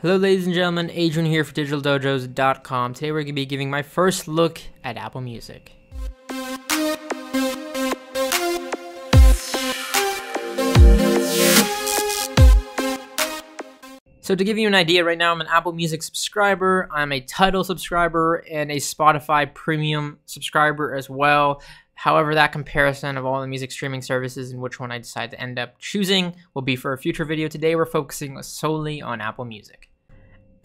Hello ladies and gentlemen, Adrian here for DigitalDojos.com. Today we're going to be giving my first look at Apple Music. So to give you an idea, right now I'm an Apple Music subscriber, I'm a Tidal subscriber, and a Spotify Premium subscriber as well. However, that comparison of all the music streaming services and which one I decide to end up choosing will be for a future video. Today we're focusing solely on Apple Music.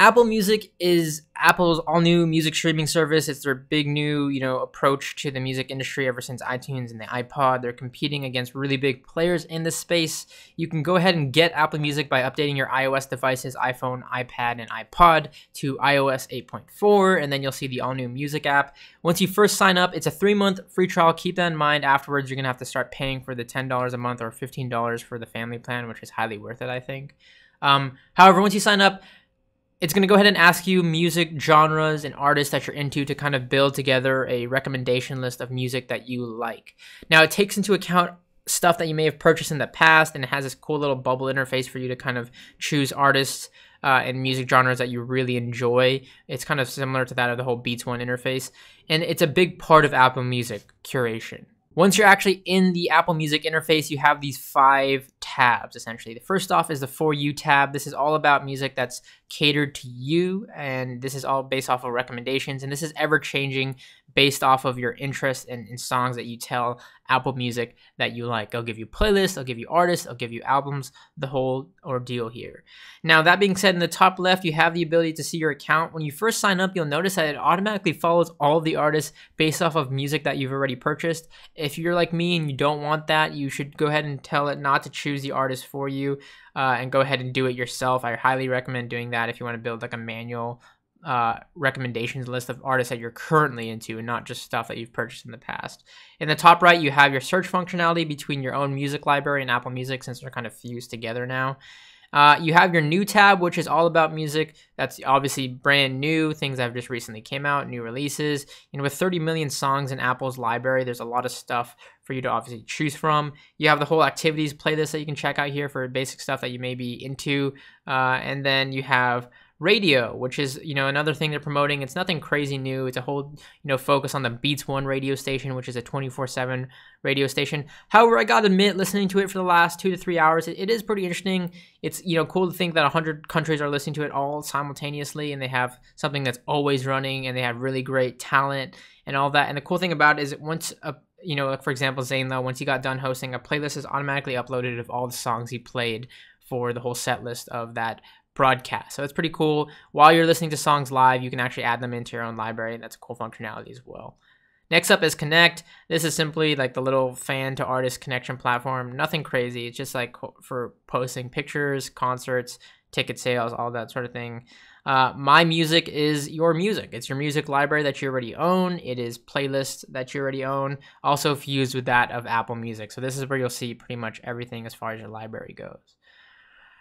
Apple Music is Apple's all-new music streaming service. It's their big new, approach to the music industry ever since iTunes and the iPod. They're competing against really big players in this space. You can go ahead and get Apple Music by updating your iOS devices, iPhone, iPad, and iPod to iOS 8.4, and then you'll see the all-new music app. Once you first sign up, it's a 3-month free trial. Keep that in mind. Afterwards, you're going to have to start paying for the $10 a month or $15 for the family plan, which is highly worth it, I think. However, once you sign up, it's going to go ahead and ask you music genres and artists that you're into to kind of build together a recommendation list of music that you like. Now, it takes into account stuff that you may have purchased in the past, and it has this cool little bubble interface for you to kind of choose artists and music genres that you really enjoy. It's kind of similar to that of the whole Beats One interface, and it's a big part of Apple Music curation. Once you're actually in the Apple Music interface, you have these 5 tabs, essentially. The first off is the For You tab. This is all about music that's catered to you, and this is all based off of recommendations, and this is ever-changing based off of your interest in songs that you tell Apple Music that you like. I'll give you playlists, I'll give you artists, I'll give you albums, the whole ordeal here. Now, that being said, in the top left, you have the ability to see your account. When you first sign up, you'll notice that it automatically follows all of the artists based off of music that you've already purchased. If you're like me and you don't want that, you should go ahead and tell it not to choose the artist for you and go ahead and do it yourself. I highly recommend doing that if you want to build like a manual recommendations list of artists that you're currently into and not just stuff that you've purchased in the past. In the top right, you have your search functionality between your own music library and Apple Music, since they're kind of fused together now. You have your new tab, which is all about music that's obviously brand new, things that have just recently came out, new releases. With 30 million songs in Apple's library, there's a lot of stuff for you to obviously choose from. You have the whole activities playlist that you can check out here for basic stuff that you may be into. And then you have radio, which is, another thing they're promoting. It's nothing crazy new. It's a whole, focus on the Beats One radio station, which is a 24/7 radio station. However, I gotta admit, listening to it for the last 2 to 3 hours, it is pretty interesting. It's, cool to think that 100 countries are listening to it all simultaneously, and they have something that's always running, and they have really great talent and all that. And the cool thing about it is once like for example, Zane Lowe, once he got done hosting, a playlist is automatically uploaded of all the songs he played for the whole set list of that broadcast. So it's pretty cool. While you're listening to songs live, you can actually add them into your own library, and that's a cool functionality as well. Next up is Connect. This is simply like the little fan to artist connection platform. Nothing crazy. It's just like for posting pictures, concerts, ticket sales, all that sort of thing. My Music is your music. It's your music library that you already own. It is playlists that you already own, also fused with that of Apple Music. So this is where you'll see pretty much everything as far as your library goes.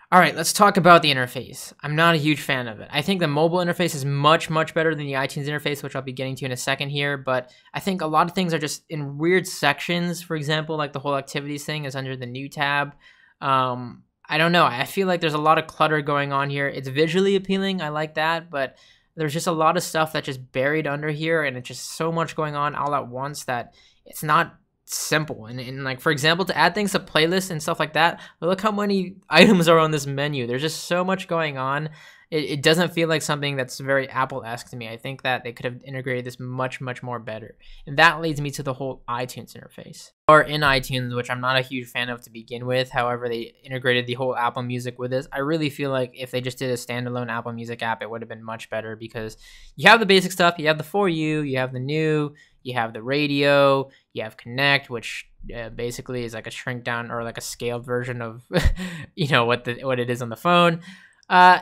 All right, let's talk about the interface. I'm not a huge fan of it. I think the mobile interface is much, much better than the iTunes interface, which I'll be getting to in a second here, but I think a lot of things are just in weird sections. For example, like the whole activities thing is under the new tab. I don't know. I feel like there's a lot of clutter going on here. It's visually appealing. I like that, but there's just a lot of stuff that's just buried under here, and it's just so much going on all at once that it's not simple. And like, for example, to add things to playlists and stuff like that, look how many items are on this menu. There's just so much going on. It doesn't feel like something that's very Apple-esque to me. I think that they could have integrated this much, much more better. And that leads me to the whole iTunes interface. Or in iTunes, which I'm not a huge fan of to begin with. However, they integrated the whole Apple Music with this. I really feel like if they just did a standalone Apple Music app, it would have been much better, because you have the basic stuff. You have the For You, you have the new, you have the radio, you have Connect, which basically is like a shrink down or like a scaled version of what it is on the phone.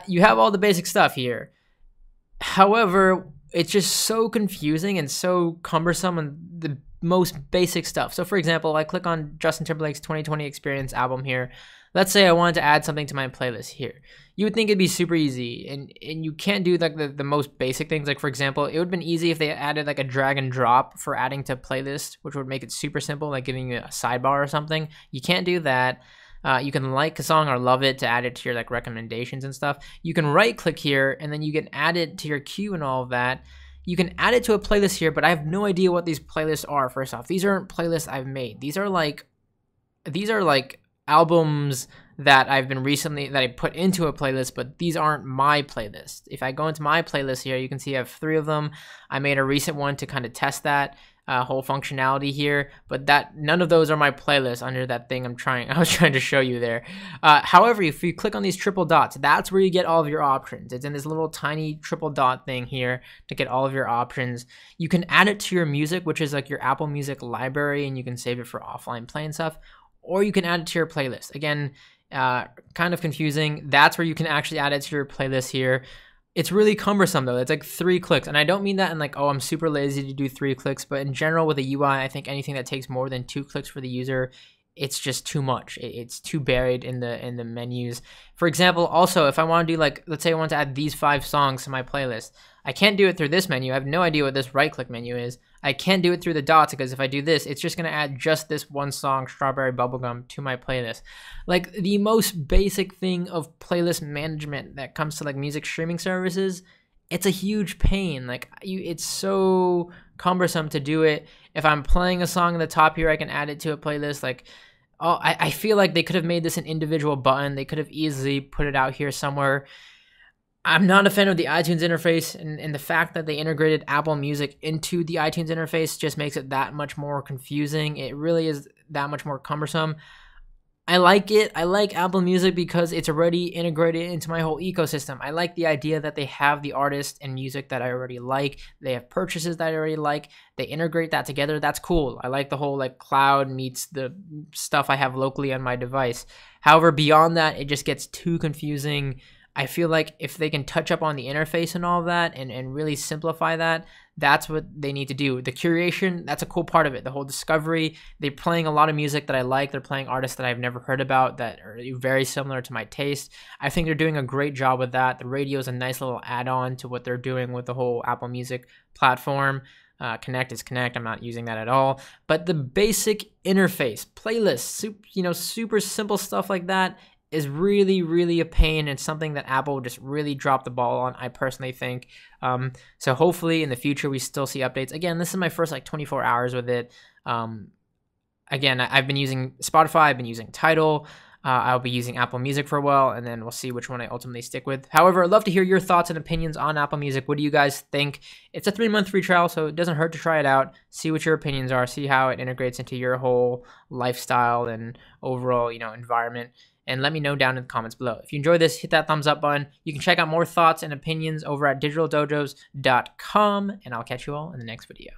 You have all the basic stuff here. However, it's just so confusing and so cumbersome on the most basic stuff. So for example, I click on Justin Timberlake's 2020 Experience album here. Let's say I wanted to add something to my playlist here. You would think it'd be super easy, and you can't do like the most basic things. Like for example, it would have been easy if they added like a drag and drop for adding to playlist, which would make it super simple, like giving you a sidebar or something. You can't do that. You can like a song or love it to add it to your like recommendations and stuff. You can right click here and then you can add it to your queue and all of that. You can add it to a playlist here, but I have no idea what these playlists are. First off, these aren't playlists I've made. These are like albums that I've been recently that I put into a playlist, but these aren't my playlist. If I go into my playlist here, you can see I have 3 of them. I made a recent one to kind of test that whole functionality here, but that none of those are my playlist under that thing I was trying to show you there. However, if you click on these triple dots, that's where you get all of your options. It's in this little tiny triple dot thing here to get all of your options. You can add it to your music, which is like your Apple Music library, and you can save it for offline play and stuff, or you can add it to your playlist. Again, kind of confusing. That's where you can actually add it to your playlist here. It's really cumbersome though. It's like 3 clicks. And I don't mean that in like, oh, I'm super lazy to do 3 clicks, but in general with a UI, I think anything that takes more than 2 clicks for the user, it's just too much. It's too buried in the menus. For example, also if I want to do like, let's say I want to add these 5 songs to my playlist, I can't do it through this menu. I have no idea what this right click menu is. I can't do it through the dots because if I do this, it's just going to add just this one song, Strawberry Bubblegum, to my playlist. Like the most basic thing of playlist management that comes to like music streaming services, it's a huge pain. Like it's so cumbersome to do it. If I'm playing a song in the top here, I can add it to a playlist. Like, oh, I feel like they could have made this an individual button. They could have easily put it out here somewhere. I'm not a fan of the iTunes interface, and the fact that they integrated Apple Music into the iTunes interface just makes it that much more confusing. It really is that much more cumbersome. I like it. I like Apple Music because it's already integrated into my whole ecosystem. I like the idea that they have the artist and music that I already like. They have purchases that I already like. They integrate that together. That's cool. I like the whole like cloud meets the stuff I have locally on my device. However, beyond that, it just gets too confusing. I feel like if they can touch up on the interface and all of that and really simplify that, that's what they need to do. The curation, that's a cool part of it. The whole discovery, they're playing a lot of music that I like. They're playing artists that I've never heard about that are very similar to my taste. I think they're doing a great job with that. The radio is a nice little add-on to what they're doing with the whole Apple Music platform. Connect is Connect. I'm not using that at all. But the basic interface, playlists, super simple stuff like that is really, really a pain and something that Apple just really dropped the ball on, I personally think. So hopefully in the future we still see updates. Again, this is my first like 24 hours with it. Again, I've been using Spotify, I've been using Tidal, I'll be using Apple Music for a while, and then we'll see which one I ultimately stick with. However, I'd love to hear your thoughts and opinions on Apple Music. What do you guys think? It's a 3-month free trial, so it doesn't hurt to try it out, see what your opinions are, see how it integrates into your whole lifestyle and overall, environment. And let me know down in the comments below. If you enjoyed this, hit that thumbs up button. You can check out more thoughts and opinions over at digitaldojos.com, and I'll catch you all in the next video.